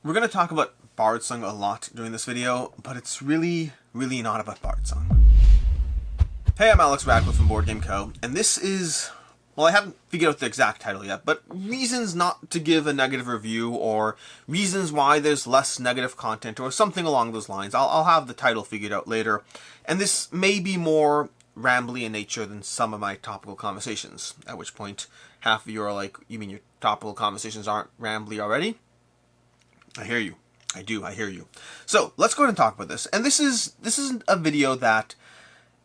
We're going to talk about Bardsong a lot during this video, but it's really not about Bardsong. Hey, I'm Alex Radcliffe from Board Game Co., and this is, well, I haven't figured out the exact title yet, but reasons not to give a negative review, or reasons why there's less negative content, or something along those lines. I'll have the title figured out later, and this may be more rambly in nature than some of my topical conversations, at which point half of you are like, you mean your topical conversations aren't rambly already? I hear you. I hear you. So, let's go ahead and talk about this. And this isn't a video that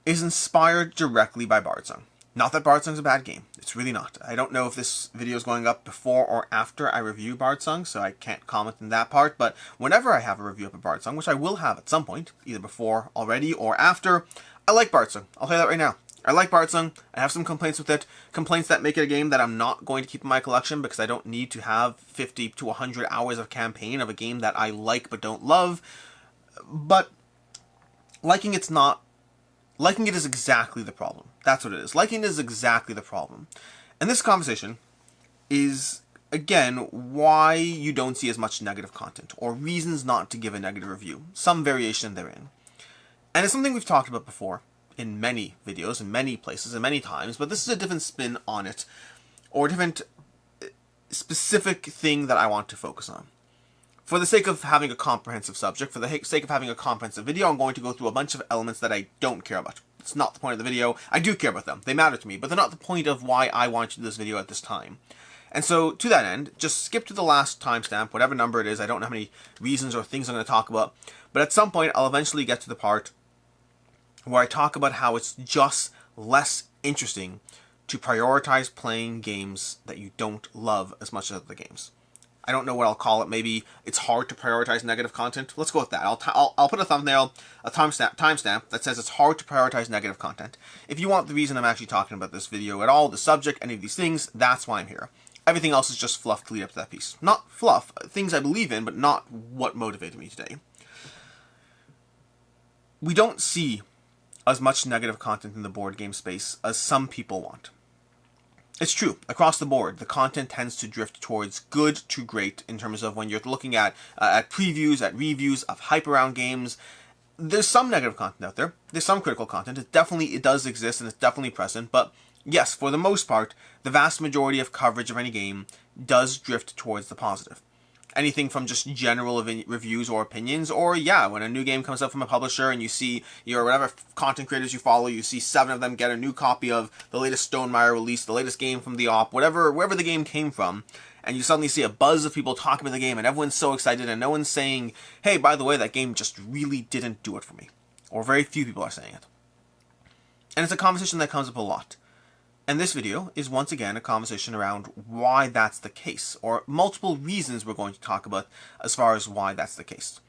is inspired directly by Bardsong. Not that Bardsong's a bad game. It's really not. I don't know if this video is going up before or after I review Bardsong, so I can't comment on that part, but whenever I have a review of Bardsong, which I will have at some point, either before already or after, I like Bardsong. I'll tell you that right now. I like Bardsong. I have some complaints with it. Complaints that make it a game that I'm not going to keep in my collection because I don't need to have 50 to 100 hours of campaign of a game that I like but don't love. But liking it is exactly the problem. That's what it is. Liking it is exactly the problem. And this conversation is, again, why you don't see as much negative content, or reasons not to give a negative review. Some variation therein. And it's something we've talked about before in many videos, in many places, and many times, but this is a different spin on it, or a different specific thing that I want to focus on. For the sake of having a comprehensive subject, for the sake of having a comprehensive video, I'm going to go through a bunch of elements that I don't care about. It's not the point of the video. I do care about them. They matter to me, but they're not the point of why I want to do this video at this time. And so, to that end, just skip to the last timestamp, whatever number it is. I don't know how many reasons or things I'm going to talk about, but at some point, I'll eventually get to the part where I talk about how it's just less interesting to prioritize playing games that you don't love as much as other games. I don't know what I'll call it. Maybe it's hard to prioritize negative content. Let's go with that. I'll put a thumbnail, a timestamp that says it's hard to prioritize negative content. If you want the reason I'm actually talking about this video at all, the subject, any of these things, that's why I'm here. Everything else is just fluff to lead up to that piece. Not fluff, things I believe in, but not what motivated me today. We don't see as much negative content in the board game space as some people want. It's true, across the board, the content tends to drift towards good to great in terms of when you're looking at previews, at reviews of hype around games. There's some negative content out there. There's some critical content. It does exist and it's definitely present. But yes, for the most part, the vast majority of coverage of any game does drift towards the positive. Anything from just general reviews or opinions, or yeah, when a new game comes out from a publisher and you see your whatever content creators you follow, you see 7 of them get a new copy of the latest Stonemaier release, the latest game from the op, wherever the game came from, and you suddenly see a buzz of people talking about the game and everyone's so excited and no one's saying, hey, by the way, that game just really didn't do it for me. Or very few people are saying it. And it's a conversation that comes up a lot. And this video is once again a conversation around why that's the case, or multiple reasons we're going to talk about as far as why that's the case.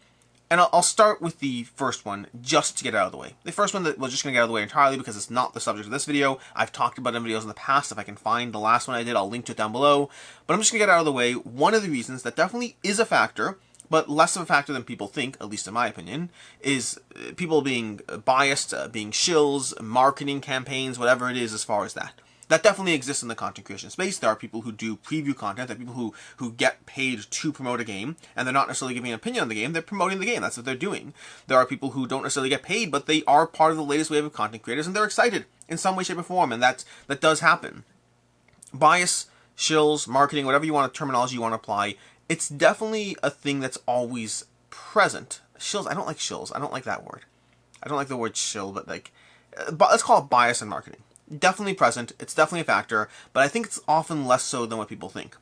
And I'll start with the first one just to get it out of the way. The first one that we're just going to get out of the way entirely because it's not the subject of this video. I've talked about it in videos in the past. If I can find the last one I did, I'll link to it down below. But I'm just going to get it out of the way. One of the reasons that definitely is a factor, but less of a factor than people think, at least in my opinion, is people being biased, being shills, marketing campaigns, whatever it is as far as that. That definitely exists in the content creation space. There are people who do preview content. There are people who get paid to promote a game, and they're not necessarily giving an opinion on the game. They're promoting the game. That's what they're doing. There are people who don't necessarily get paid, but they are part of the latest wave of content creators, and they're excited in some way, shape, or form, and that does happen. Bias, shills, marketing, whatever terminology you want to apply, it's definitely a thing that's always present. Shills, I don't like shills. I don't like that word. I don't like the word shill, but let's call it bias and marketing. Definitely present, it's definitely a factor, but I think it's often less so than what people think.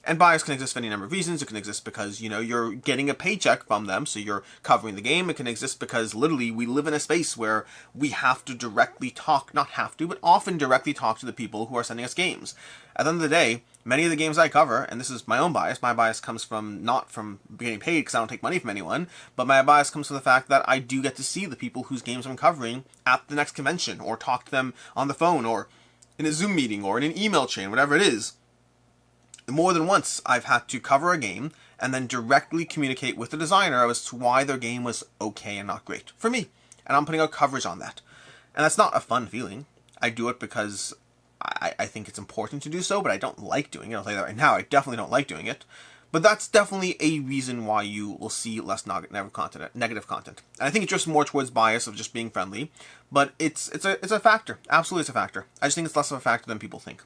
And bias can exist for any number of reasons. It can exist because, you're getting a paycheck from them, so you're covering the game. It can exist because, literally, we live in a space where we have to directly talk, not have to, but often directly talk to the people who are sending us games. At the end of the day, many of the games I cover, and this is my own bias, my bias comes from not from getting paid because I don't take money from anyone, but my bias comes from the fact that I do get to see the people whose games I'm covering at the next convention, or talk to them on the phone, or in a Zoom meeting, or in an email chain, whatever it is. More than once, I've had to cover a game and then directly communicate with the designer as to why their game was okay and not great for me. And I'm putting out coverage on that. And that's not a fun feeling. I do it because I think it's important to do so, but I don't like doing it. I'll tell you that right now. I definitely don't like doing it. But that's definitely a reason why you will see less negative content. And I think it's just more towards bias of just being friendly, but it's a factor. Absolutely, it's a factor. I just think it's less of a factor than people think.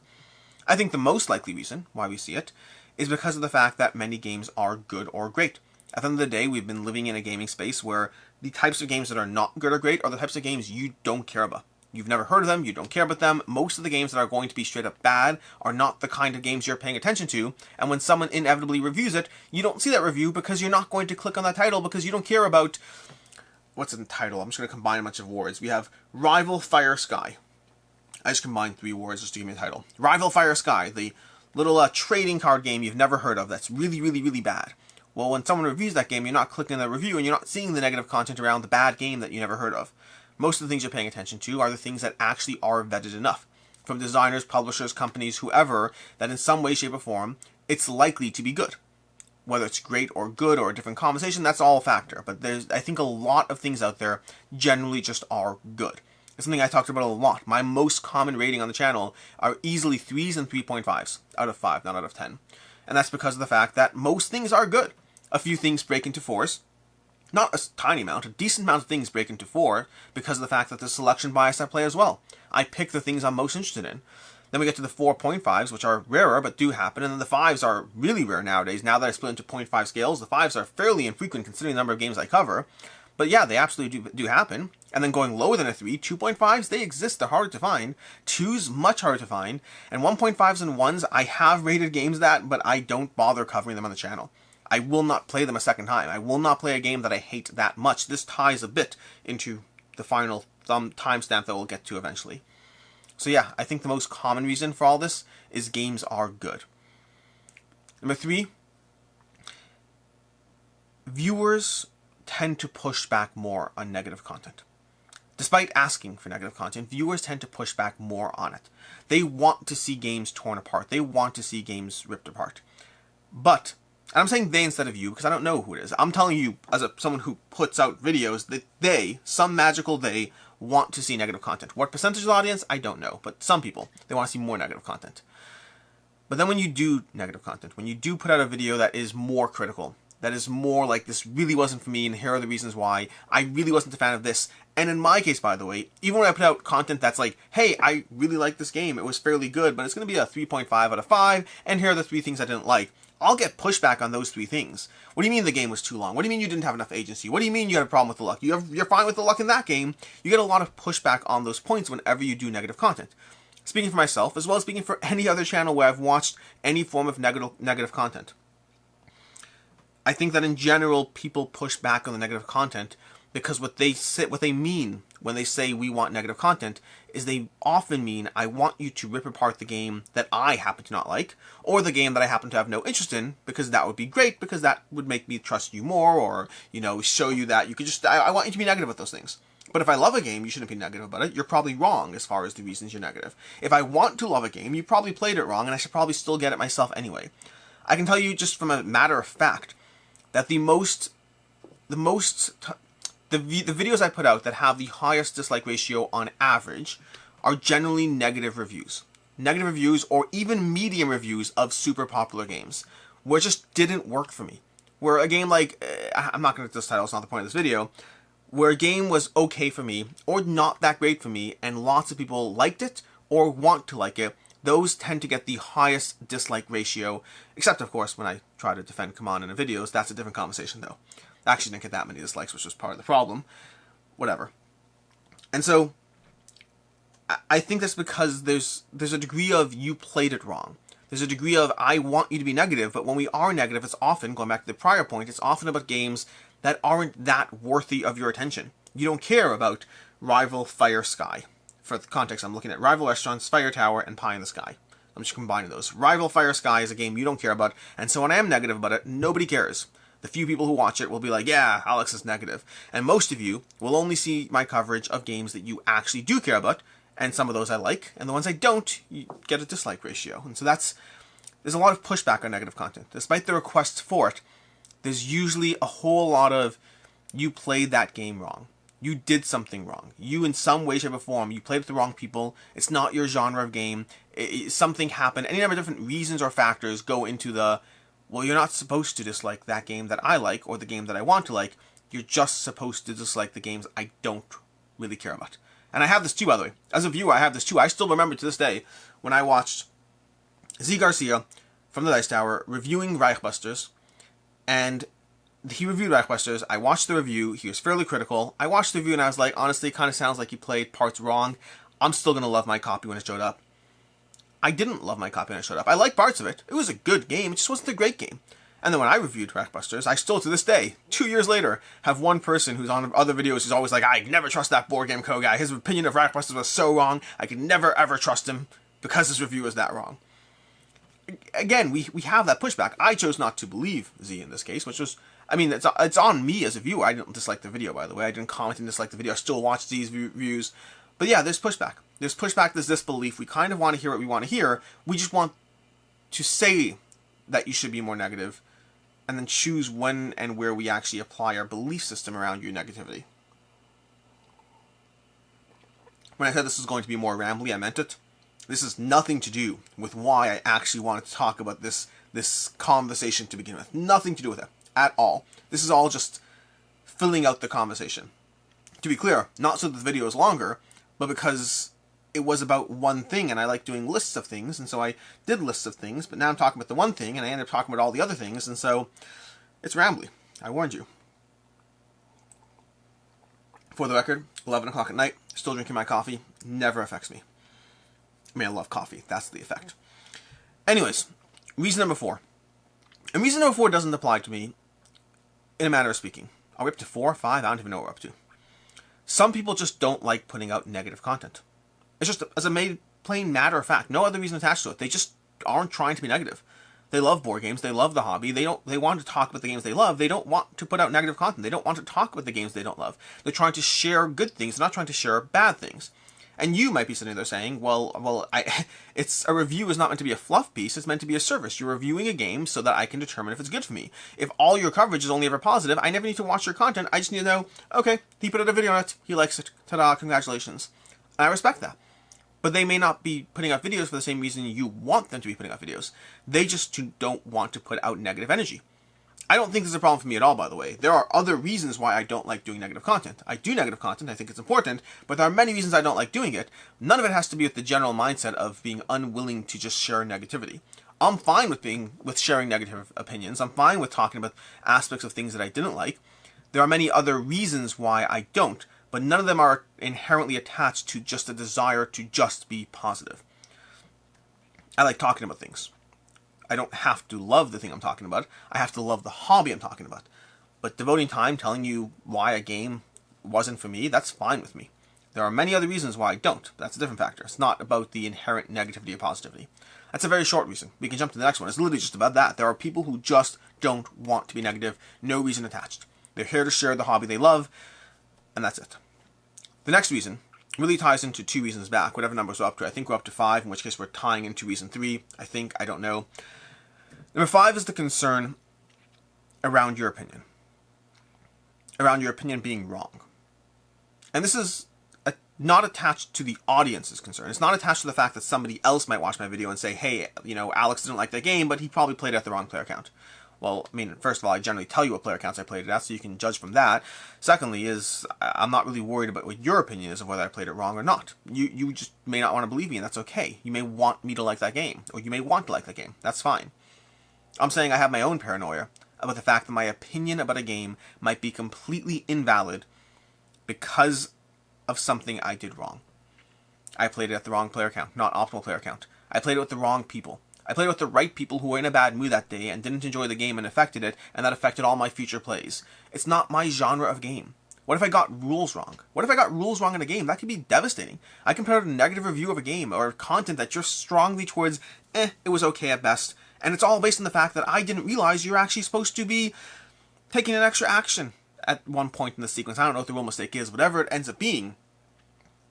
I think the most likely reason why we see it is because of the fact that many games are good or great. At the end of the day, we've been living in a gaming space where the types of games that are not good or great are the types of games you don't care about. You've never heard of them, you don't care about them. Most of the games that are going to be straight up bad are not the kind of games you're paying attention to, and when someone inevitably reviews it, you don't see that review because you're not going to click on that title because you don't care about... What's the title? I'm just going to combine a bunch of words. We have Rival Fire Sky. I just combined 3 words just to give me a title. Rival Fire Sky, the little trading card game you've never heard of that's really, really, really bad. Well, when someone reviews that game, you're not clicking on the review and you're not seeing the negative content around the bad game that you never heard of. Most of the things you're paying attention to are the things that actually are vetted enough. From designers, publishers, companies, whoever, that in some way, shape, or form, it's likely to be good. Whether it's great or good or a different conversation, that's all a factor. But I think a lot of things out there generally just are good. It's something I talked about a lot. My most common rating on the channel are easily 3s and 3.5s out of 5, not out of 10. And that's because of the fact that most things are good. A few things break into 4s. Not a tiny amount, a decent amount of things break into 4 because of the fact that there's selection bias at play as well. I pick the things I'm most interested in. Then we get to the 4.5s, which are rarer but do happen, and then the 5s are really rare nowadays. Now that I split into 0.5 scales, the 5s are fairly infrequent considering the number of games I cover. But yeah, they absolutely do happen. And then going lower than a 3, 2.5s, they exist, they're harder to find. 2s, much harder to find. And 1.5s and 1s, I have rated games that, but I don't bother covering them on the channel. I will not play them a second time. I will not play a game that I hate that much. This ties a bit into the final timestamp that we'll get to eventually. So yeah, I think the most common reason for all this is games are good. Number 3, viewers tend to push back more on negative content. Despite asking for negative content, viewers tend to push back more on it. They want to see games torn apart. They want to see games ripped apart. But... and I'm saying they instead of you because I don't know who it is. I'm telling you, as someone who puts out videos, that they, some magical they, want to see negative content. What percentage of the audience, I don't know. But some people, they want to see more negative content. But then when you do negative content, when you do put out a video that is more critical, that is more like, this really wasn't for me, and here are the reasons why, I really wasn't a fan of this. And in my case, by the way, even when I put out content that's like, hey, I really like this game, it was fairly good, but it's going to be a 3.5 out of 5, and here are the 3 things I didn't like. I'll get pushback on those 3 things. What do you mean the game was too long? What do you mean you didn't have enough agency? What do you mean you had a problem with the luck? You're fine with the luck in that game. You get a lot of pushback on those points whenever you do negative content. Speaking for myself, as well as speaking for any other channel where I've watched any form of negative content. I think that in general, people push back on the negative content because what they mean when they say we want negative content is they often mean I want you to rip apart the game that I happen to not like, or the game that I happen to have no interest in, because that would be great, because that would make me trust you more, or, you know, show you that you could just, I want you to be negative with those things. But if I love a game, you shouldn't be negative about it. You're probably wrong as far as the reasons you're negative. If I want to love a game, you probably played it wrong, and I should probably still get it myself anyway. I can tell you just from a matter of fact that the videos I put out that have the highest dislike ratio on average are generally negative reviews. Negative reviews or even medium reviews of super popular games, where it just didn't work for me. Where a game like, I'm not going to get this title, it's not the point of this video, where a game was okay for me, or not that great for me, and lots of people liked it, or want to like it, those tend to get the highest dislike ratio, except of course when I try to defend Command in the videos. That's a different conversation though. I actually didn't get that many dislikes, which was part of the problem. Whatever. And so, I think that's because there's a degree of you played it wrong. There's a degree of I want you to be negative, but when we are negative, it's often, going back to the prior point, it's often about games that aren't that worthy of your attention. You don't care about Rival Fire Sky. For the context, I'm looking at Rival Restaurants, Fire Tower, and Pie in the Sky. I'm just combining those. Rival Fire Sky is a game you don't care about, and so when I am negative about it, nobody cares. The few people who watch it will be like, yeah, Alex is negative. And most of you will only see my coverage of games that you actually do care about, and some of those I like, and the ones I don't, you get a dislike ratio. And so there's a lot of pushback on negative content. Despite the requests for it, there's usually a whole lot of, you played that game wrong. You did something wrong. You, in some way, shape, or form, you played with the wrong people. It's not your genre of game. Something happened. Any number of different reasons or factors go into the Well, you're not supposed to dislike that game that I like or the game that I want to like. You're just supposed to dislike the games I don't really care about. And I have this too, by the way. As a viewer, I have this too. I still remember to this day when I watched Z Garcia from the Dice Tower reviewing Reichbusters, and he reviewed Reichbusters. I watched the review. He was fairly critical. I watched the review and I was like, honestly, it kind of sounds like he played parts wrong. I'm still going to love my copy when it showed up. I didn't love my copy when it showed up. I liked parts of it. It was a good game. It just wasn't a great game. And then when I reviewed Reichbusters, I still, to this day, 2 years later, have one person who's on other videos who's always like, I never trust that Board Game Co. guy. His opinion of Reichbusters was so wrong. I could never, ever trust him because his review was that wrong. Again, we have that pushback. I chose not to believe Z in this case, which was, I mean, it's on me as a viewer. I didn't dislike the video, by the way. I didn't comment and dislike the video. I still watch Z's reviews. But yeah, there's pushback. There's pushback, there's disbelief. We kind of want to hear what we want to hear. We just want to say that you should be more negative, and then choose when and where we actually apply our belief system around your negativity. When I said this was going to be more rambly, I meant it. This has nothing to do with why I actually wanted to talk about this conversation to begin with. Nothing to do with it at all. This is all just filling out the conversation. To be clear, not so that the video is longer, but because it was about one thing, and I like doing lists of things, and so I did lists of things, but now I'm talking about the one thing, and I ended up talking about all the other things, and so it's rambly. I warned you. For the record, 11 o'clock at night, still drinking my coffee, never affects me. I mean, I love coffee. That's the effect. Anyways, reason number 4. And reason number 4 doesn't apply to me in a manner of speaking. Are we up to 4 or 5? I don't even know what we're up to. Some people just don't like putting out negative content. It's just as a plain matter of fact. No other reason attached to it. They just aren't trying to be negative. They love board games. They love the hobby. They want to talk about the games they love. They don't want to put out negative content. They don't want to talk about the games they don't love. They're trying to share good things. They're not trying to share bad things. And you might be sitting there saying, it's a review is not meant to be a fluff piece. It's meant to be a service. You're reviewing a game so that I can determine if it's good for me. If all your coverage is only ever positive, I never need to watch your content. I just need to know, okay, he put out a video on it. He likes it. Ta-da, congratulations. And I respect that. But they may not be putting out videos for the same reason you want them to be putting out videos. They just don't want to put out negative energy. I don't think there's a problem for me at all, by the way. There are other reasons why I don't like doing negative content. I do negative content, I think it's important, but there are many reasons I don't like doing it. None of it has to be with the general mindset of being unwilling to just share negativity. I'm fine with sharing negative opinions. I'm fine with talking about aspects of things that I didn't like. There are many other reasons why I don't, but none of them are inherently attached to just a desire to just be positive. I like talking about things. I don't have to love the thing I'm talking about. I have to love the hobby I'm talking about. But devoting time telling you why a game wasn't for me, that's fine with me. There are many other reasons why I don't. That's a different factor. It's not about the inherent negativity or positivity. That's a very short reason. We can jump to the next one. It's literally just about that. There are people who just don't want to be negative. No reason attached. They're here to share the hobby they love, and that's it. The next reason really ties into 2 reasons back, whatever numbers we're up to. I think we're up to 5, in which case we're tying into reason 3. I don't know. Number 5 is the concern around your opinion. Around your opinion being wrong. And this is not attached to the audience's concern. It's not attached to the fact that somebody else might watch my video and say, hey, Alex didn't like that game, but he probably played it at the wrong player count. Well, I mean, first of all, I generally tell you what player counts I played it at, so you can judge from that. Secondly is, I'm not really worried about what your opinion is of whether I played it wrong or not. You just may not want to believe me, and that's okay. You may want me to like that game, or you may want to like that game. That's fine. I'm saying I have my own paranoia about the fact that my opinion about a game might be completely invalid because of something I did wrong. I played it at the wrong player count, not optimal player count. I played it with the wrong people. I played it with the right people who were in a bad mood that day and didn't enjoy the game and affected it, and that affected all my future plays. It's not my genre of game. What if I got rules wrong? What if I got rules wrong in a game? That could be devastating. I can put out a negative review of a game or content that you're strongly towards, it was okay at best. And it's all based on the fact that I didn't realize you're actually supposed to be taking an extra action at one point in the sequence. I don't know what the real mistake is, whatever it ends up being.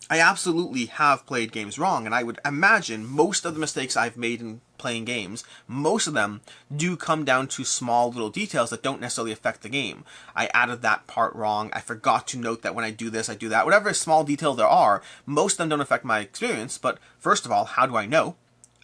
I absolutely have played games wrong, and I would imagine most of the mistakes I've made in playing games, most of them do come down to small little details that don't necessarily affect the game. I added that part wrong, I forgot to note that when I do this, I do that. Whatever small detail there are, most of them don't affect my experience, but first of all, how do I know?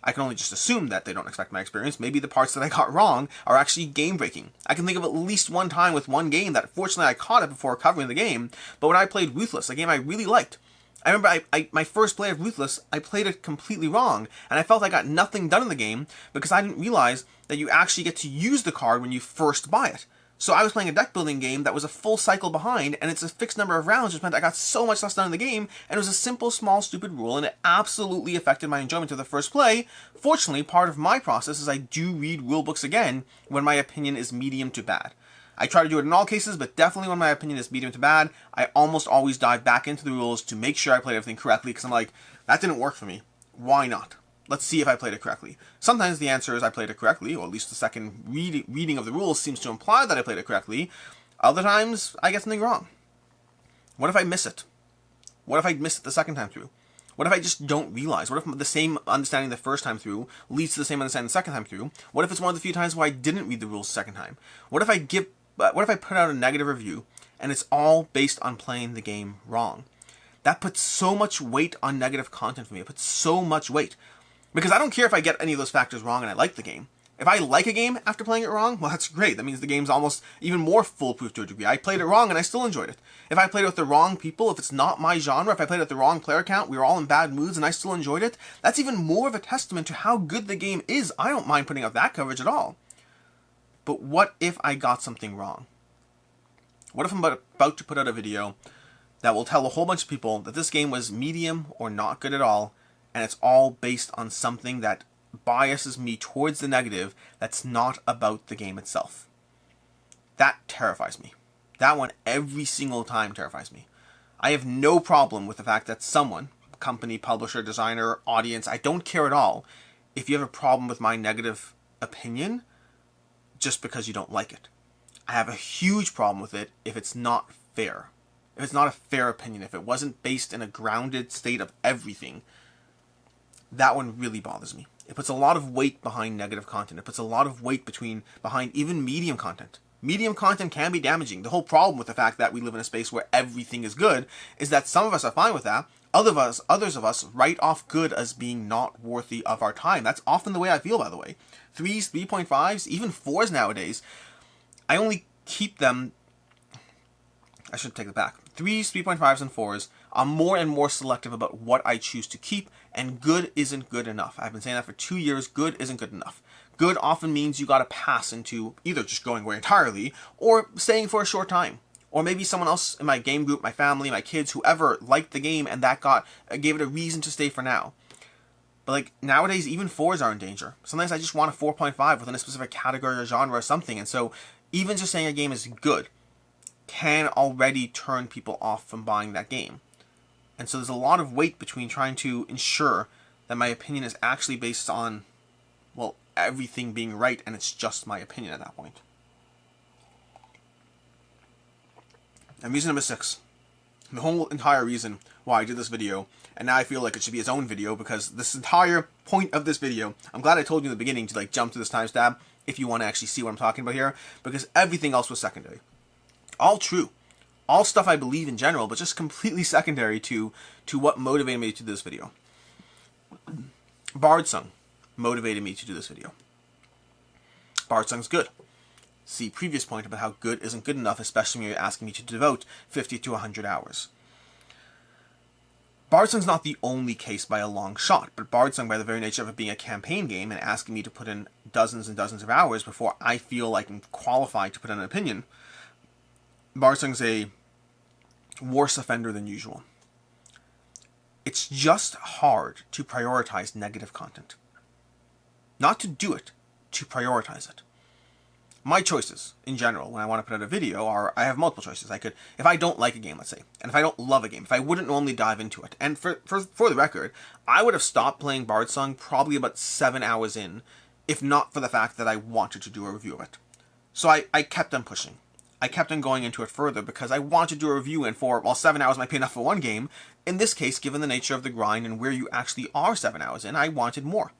I can only just assume that they don't expect my experience. Maybe the parts that I got wrong are actually game-breaking. I can think of at least one time with one game that fortunately I caught it before covering the game, but when I played Ruthless, a game I really liked, I remember my first play of Ruthless, I played it completely wrong, and I felt I got nothing done in the game because I didn't realize that you actually get to use the card when you first buy it. So I was playing a deck building game that was a full cycle behind, and it's a fixed number of rounds, which meant I got so much less done in the game, and it was a simple, small, stupid rule, and it absolutely affected my enjoyment of the first play. Fortunately, part of my process is I do read rulebooks again when my opinion is medium to bad. I try to do it in all cases, but definitely when my opinion is medium to bad, I almost always dive back into the rules to make sure I played everything correctly, because I'm like, that didn't work for me. Why not? Let's see if I played it correctly. Sometimes the answer is I played it correctly, or at least the second reading of the rules seems to imply that I played it correctly. Other times, I get something wrong. What if I miss it? What if I miss it the second time through? What if I just don't realize? What if the same understanding the first time through leads to the same understanding the second time through? What if it's one of the few times where I didn't read the rules the second time? What if I put out a negative review and it's all based on playing the game wrong? That puts so much weight on negative content for me. It puts so much weight. Because I don't care if I get any of those factors wrong and I like the game. If I like a game after playing it wrong, well, that's great. That means the game's almost even more foolproof to a degree. I played it wrong and I still enjoyed it. If I played it with the wrong people, if it's not my genre, if I played it with the wrong player count, we were all in bad moods and I still enjoyed it, that's even more of a testament to how good the game is. I don't mind putting out that coverage at all. But what if I got something wrong? What if I'm about to put out a video that will tell a whole bunch of people that this game was medium or not good at all, and it's all based on something that biases me towards the negative that's not about the game itself? That terrifies me. That one every single time terrifies me. I have no problem with the fact that someone, company, publisher, designer, audience, I don't care at all if you have a problem with my negative opinion just because you don't like it. I have a huge problem with it if it's not fair. If it's not a fair opinion, if it wasn't based in a grounded state of everything, that one really bothers me. It puts a lot of weight behind negative content. It puts a lot of weight behind even medium content. Medium content can be damaging. The whole problem with the fact that we live in a space where everything is good is that some of us are fine with that. Others of us write off good as being not worthy of our time. That's often the way I feel, by the way. 3s, 3.5s, even 4s nowadays, I only keep them... I should take it back. 3s, 3.5s, and 4s, I'm more and more selective about what I choose to keep, and good isn't good enough. I've been saying that for 2 years. Good isn't good enough. Good often means you gotta pass into either just going away entirely, or staying for a short time. Or maybe someone else in my game group, my family, my kids, whoever liked the game, and that gave it a reason to stay for now. But like nowadays, even 4s are in danger. Sometimes I just want a 4.5 within a specific category or genre or something, and so even just saying a game is good can already turn people off from buying that game. And so there's a lot of weight between trying to ensure that my opinion is actually based on, well, everything being right, and it's just my opinion at that point. And reason number 6. The whole entire reason why I did this video, and now I feel like it should be its own video, because this entire point of this video, I'm glad I told you in the beginning to like jump to this timestamp if you want to actually see what I'm talking about here, because everything else was secondary. All true. All stuff I believe in general, but just completely secondary to what motivated me to do this video. Bardsung motivated me to do this video. Bardsung's good. See previous point about how good isn't good enough, especially when you're asking me to devote 50 to 100 hours. Bardsung's not the only case by a long shot, but Bardsung, by the very nature of it being a campaign game and asking me to put in dozens and dozens of hours before I feel like I'm qualified to put in an opinion, Bardsung's a worse offender than usual. It's just hard to prioritize negative content. Not to do it, to prioritize it. My choices, in general, when I want to put out a video, are, I have multiple choices. I could, if I don't like a game, let's say, and if I don't love a game, if I wouldn't normally dive into it, and for the record, I would have stopped playing Bardsung probably about 7 hours in, if not for the fact that I wanted to do a review of it. So I kept on pushing. I kept on going into it further because I wanted to do a review, and while 7 hours might be enough for one game, in this case, given the nature of the grind and where you actually are 7 hours in, I wanted more.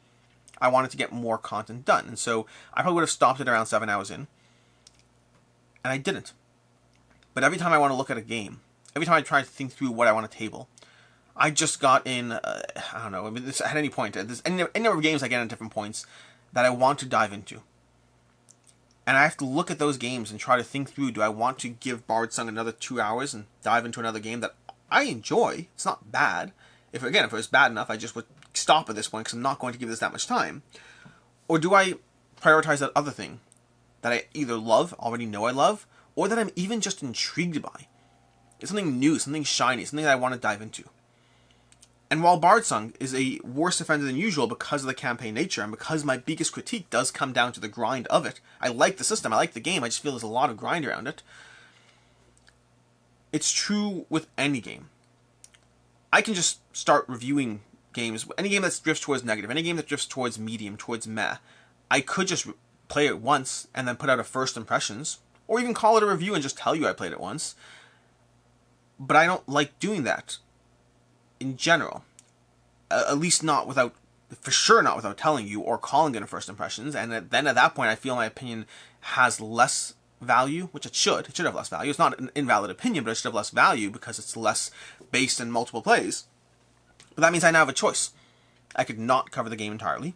I wanted to get more content done, and so I probably would have stopped it around 7 hours in, and I didn't. But every time I want to look at a game, every time I try to think through what I want to table, I just got in, I don't know, I mean, at any point, there's any number of games I get at different points that I want to dive into. And I have to look at those games and try to think through, do I want to give Bard Sung another 2 hours and dive into another game that I enjoy? It's not bad. If it was bad enough, I just would stop at this point because I'm not going to give this that much time. Or do I prioritize that other thing that I either love, already know I love, or that I'm even just intrigued by? It's something new, something shiny, something that I want to dive into. And while Bard Sung is a worse offender than usual because of the campaign nature, and because my biggest critique does come down to the grind of it, I like the system, I like the game, I just feel there's a lot of grind around it. It's true with any game. I can just start reviewing games, any game that drifts towards negative, any game that drifts towards medium, towards meh. I could just play it once and then put out a first impressions, or even call it a review and just tell you I played it once. But I don't like doing that in general. At least not without, for sure not without telling you or calling it a first impressions. And then at that point I feel my opinion has less value, which it should have less value. It's not an invalid opinion, but it should have less value because it's less based in multiple plays. But that means I now have a choice. I could not cover the game entirely.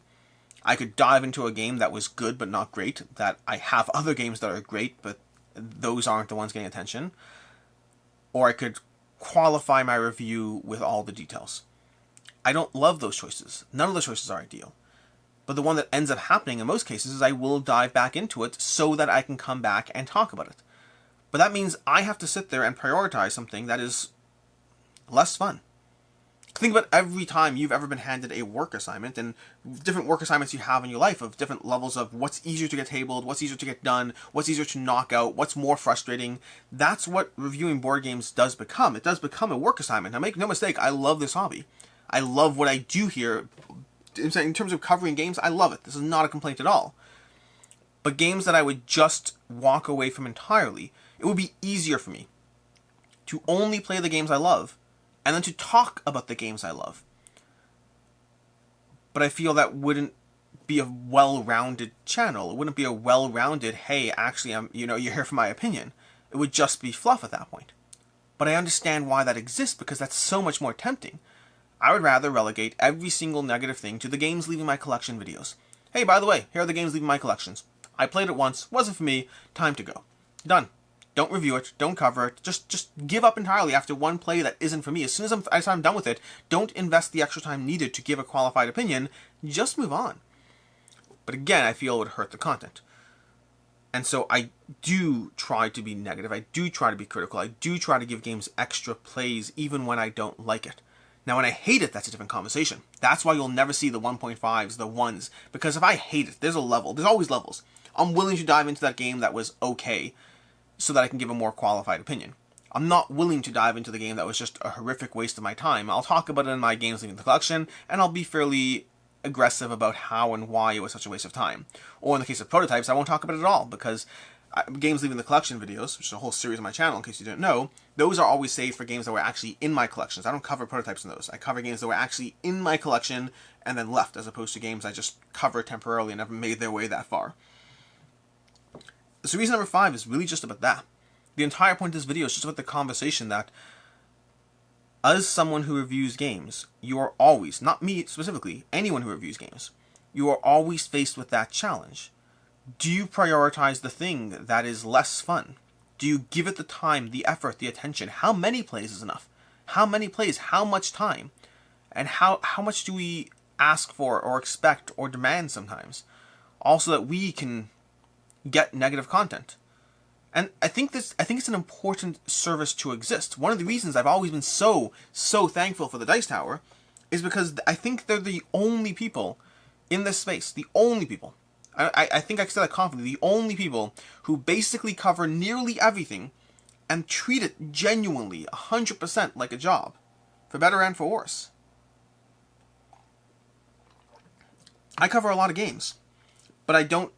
I could dive into a game that was good but not great, that I have other games that are great but those aren't the ones getting attention. Or I could qualify my review with all the details. I don't love those choices. None of the choices are ideal. But the one that ends up happening in most cases is I will dive back into it so that I can come back and talk about it. But that means I have to sit there and prioritize something that is less fun. Think about every time you've ever been handed a work assignment and different work assignments you have in your life of different levels of what's easier to get tabled, what's easier to get done, what's easier to knock out, what's more frustrating. That's what reviewing board games does become. It does become a work assignment. Now make no mistake, I love this hobby. I love what I do here. In terms of covering games, I love it. This is not a complaint at all. But games that I would just walk away from entirely, it would be easier for me to only play the games I love and then to talk about the games I love. But I feel that wouldn't be a well-rounded channel. It wouldn't be a well-rounded, hey, actually, you're here for my opinion. It would just be fluff at that point. But I understand why that exists because that's so much more tempting. I would rather relegate every single negative thing to the games leaving my collection videos. Hey, by the way, here are the games leaving my collections. I played it once, wasn't for me, time to go. Done. Don't review it, don't cover it, just give up entirely after one play that isn't for me. As soon as I'm done with it, don't invest the extra time needed to give a qualified opinion, just move on. But again, I feel it would hurt the content. And so I do try to be negative, I do try to be critical, I do try to give games extra plays even when I don't like it. Now when I hate it, that's a different conversation. That's why you'll never see the 1.5s, the 1s, because if I hate it, there's a level, there's always levels. I'm willing to dive into that game that was okay, so that I can give a more qualified opinion. I'm not willing to dive into the game that was just a horrific waste of my time. I'll talk about it in my games leaving the collection, and I'll be fairly aggressive about how and why it was such a waste of time. Or in the case of prototypes, I won't talk about it at all, because games leaving the collection videos, which is a whole series on my channel in case you didn't know, those are always saved for games that were actually in my collections. I don't cover prototypes in those. I cover games that were actually in my collection and then left, as opposed to games I just cover temporarily and never made their way that far. So reason number 5 is really just about that. The entire point of this video is just about the conversation that, as someone who reviews games, you are always, not me specifically, anyone who reviews games, you are always faced with that challenge. Do you prioritize the thing that is less fun? Do you give it the time, the effort, the attention? How many plays is enough? How many plays? How much time? And how much do we ask for or expect or demand sometimes? Also that we can get negative content. And I think it's an important service to exist. One of the reasons I've always been so thankful for the Dice Tower is because I think they're the only people in this space, the only people, I think I can say that confidently, the only people who basically cover nearly everything and treat it genuinely 100% like a job, for better and for worse. I cover a lot of games, but I don't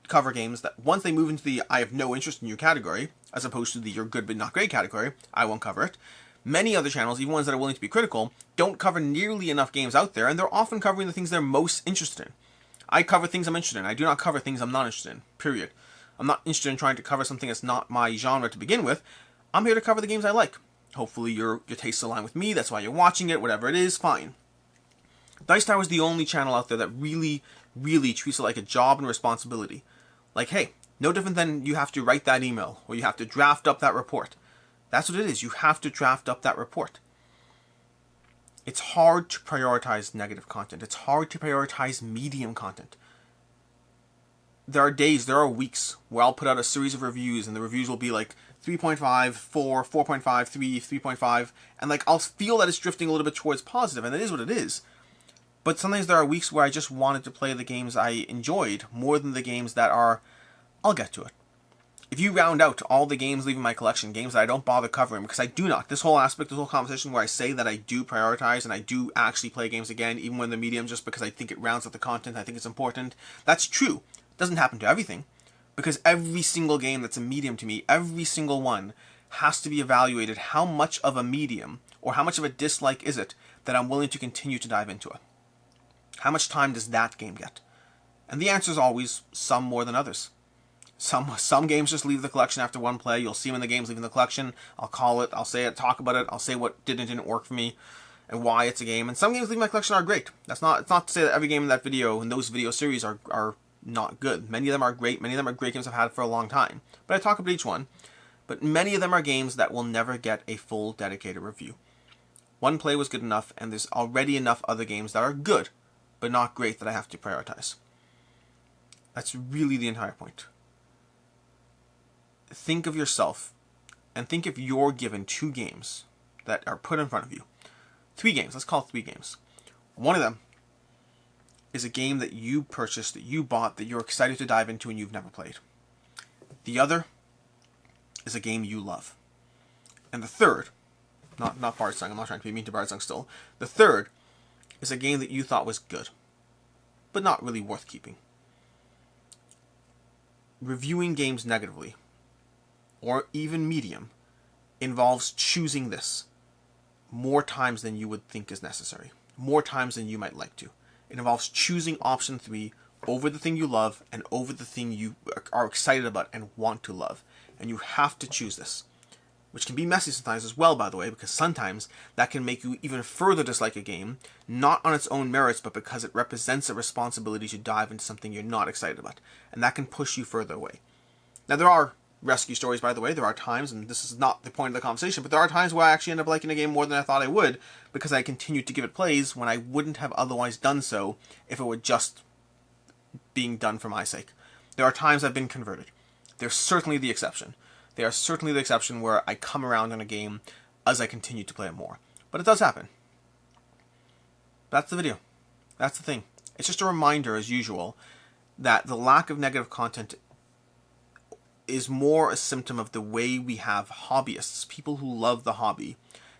cover games that once they move into the I have no interest in you category, as opposed to the you're good but not great category, I won't cover it. Many other channels, even ones that are willing to be critical, don't cover nearly enough games out there, and they're often covering the things they're most interested in. I cover things I'm interested in. I do not cover things I'm not interested in, period. I'm not interested in trying to cover something that's not my genre to begin with. I'm here to cover the games I like. Hopefully your tastes align with me, that's why you're watching it, whatever it is, fine. Dice Tower is the only channel out there that really, really treats it like a job and responsibility. Like, hey, no different than you have to write that email, or you have to draft up that report. That's what it is, you have to draft up that report. It's hard to prioritize negative content. It's hard to prioritize medium content. There are days, there are weeks where I'll put out a series of reviews and the reviews will be like 3.5, 4, 4.5, 3, 3.5, and like I'll feel that it's drifting a little bit towards positive, and it is what it is. But sometimes there are weeks where I just wanted to play the games I enjoyed more than the games that are, I'll get to it. If you round out all the games leaving my collection, games that I don't bother covering, because I do not, this whole aspect, this whole conversation where I say that I do prioritize and I do actually play games again, even when they're medium, just because I think it rounds out the content, I think it's important, that's true. It doesn't happen to everything, because every single game that's a medium to me, every single one, has to be evaluated how much of a medium, or how much of a dislike is it, that I'm willing to continue to dive into it. How much time does that game get? And the answer is always some more than others. Some games just leave the collection after one play. You'll see when the game's leaving the collection. I'll call it, I'll say it, talk about it, I'll say what did and didn't work for me, and why it's a game. And some games leaving my collection are great. It's not to say that every game in that video, in those video series, are not good. Many of them are great. Many of them are great games I've had for a long time. But I talk about each one. But many of them are games that will never get a full dedicated review. One play was good enough, and there's already enough other games that are good, but not great, that I have to prioritize. That's really the entire point. Think of yourself, and think if you're given 2 games that are put in front of you. 3 games, let's call it 3 games. One of them is a game that you purchased, that you bought, that you're excited to dive into and you've never played. The other is a game you love. And the third, not Bardsong, I'm not trying to be mean to Bardsong still. The third is a game that you thought was good, but not really worth keeping. Reviewing games negatively, or even medium, involves choosing this more times than you would think is necessary, more times than you might like to. It involves choosing option 3 over the thing you love and over the thing you are excited about and want to love. And you have to choose this, which can be messy sometimes as well, by the way, because sometimes that can make you even further dislike a game, not on its own merits, but because it represents a responsibility to dive into something you're not excited about, and that can push you further away. Now, there are rescue stories, by the way. There are times, and this is not the point of the conversation, but there are times where I actually end up liking a game more than I thought I would, because I continued to give it plays when I wouldn't have otherwise done so if it were just being done for my sake. There are times I've been converted. They're certainly the exception. They are certainly the exception where I come around on a game as I continue to play it more. But it does happen. That's the video. That's the thing. It's just a reminder, as usual, that the lack of negative content is more a symptom of the way we have hobbyists, people who love the hobby,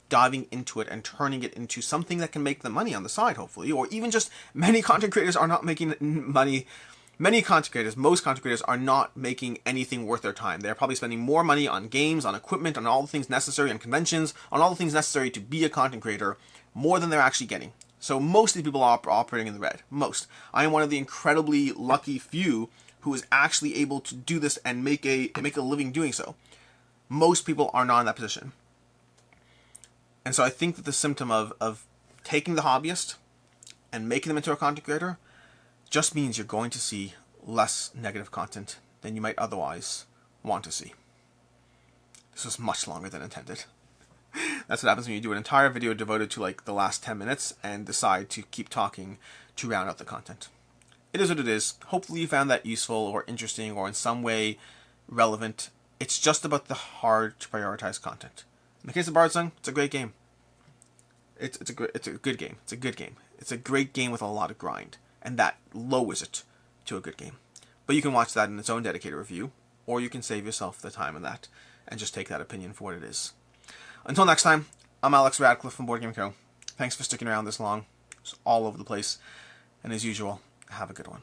diving into it and turning it into something that can make them money on the side, hopefully, or even just many content creators are not making money. Many content creators, most content creators, are not making anything worth their time. They're probably spending more money on games, on equipment, on all the things necessary, on conventions, on all the things necessary to be a content creator, more than they're actually getting. So most of the people are operating in the red. Most. I am one of the incredibly lucky few who is actually able to do this and make a living doing so. Most people are not in that position. And so I think that the symptom of taking the hobbyist and making them into a content creator just means you're going to see less negative content than you might otherwise want to see. This was much longer than intended. That's what happens when you do an entire video devoted to like the last 10 minutes and decide to keep talking to round out the content. It is what it is. Hopefully you found that useful or interesting or in some way relevant. It's just about the hard to prioritize content. In the case of Bardsong, it's a great game. It's a good game. It's a good game. It's a great game with a lot of grind. And that lowers it to a good game. But you can watch that in its own dedicated review, or you can save yourself the time of that and just take that opinion for what it is. Until next time, I'm Alex Radcliffe from Board Game Co. Thanks for sticking around this long. It's all over the place. And as usual, have a good one.